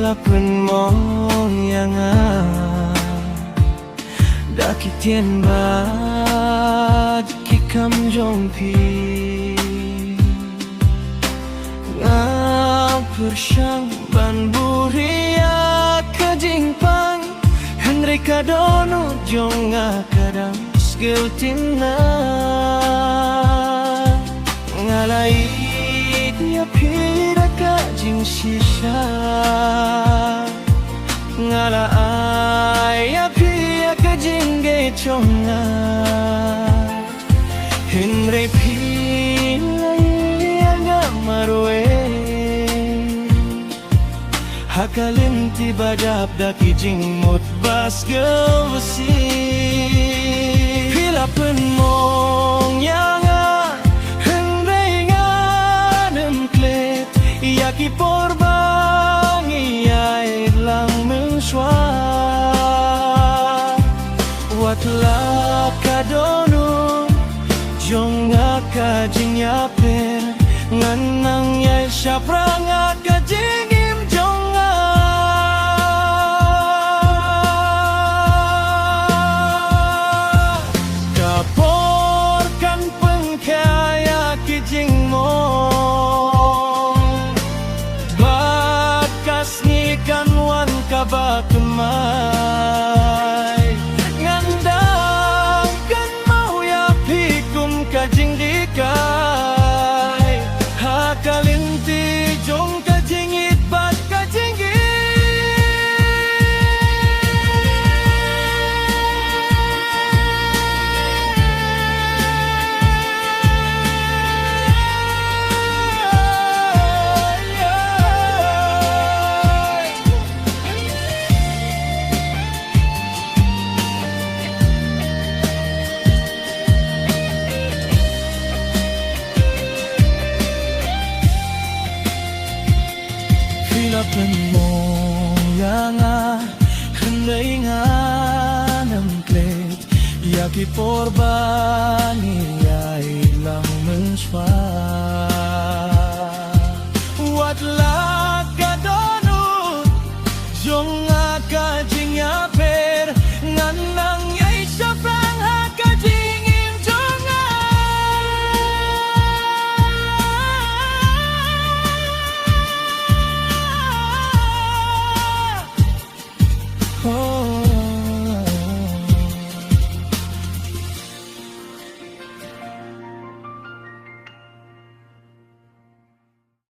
Bila penmong yang đã khi thiên ba khi cầm trong pi ngã bersang ban buria kajingpang Henry kadono jonga kadang skill timna ngalai dia pira kajing sisa ngala ai pia kajinge chonga Henry pilai anga marwei hakalinti badap daki jingmut bas gawasi pila penmong yang Henry nganem klet yaki porbangi ai lang menswa watla kadono jonga kajing yaper nganang yai syaprangat kajingim jonga kaporkan pengkaya kijing mo bakas ngikan wan kabakemai ngandang kan mau ya pikum kajing dikai hakalinti jong kajingit bat kajingit Bila penmong yang Henry nganem klet yaki porbani ai lang menswa watla kadono jonga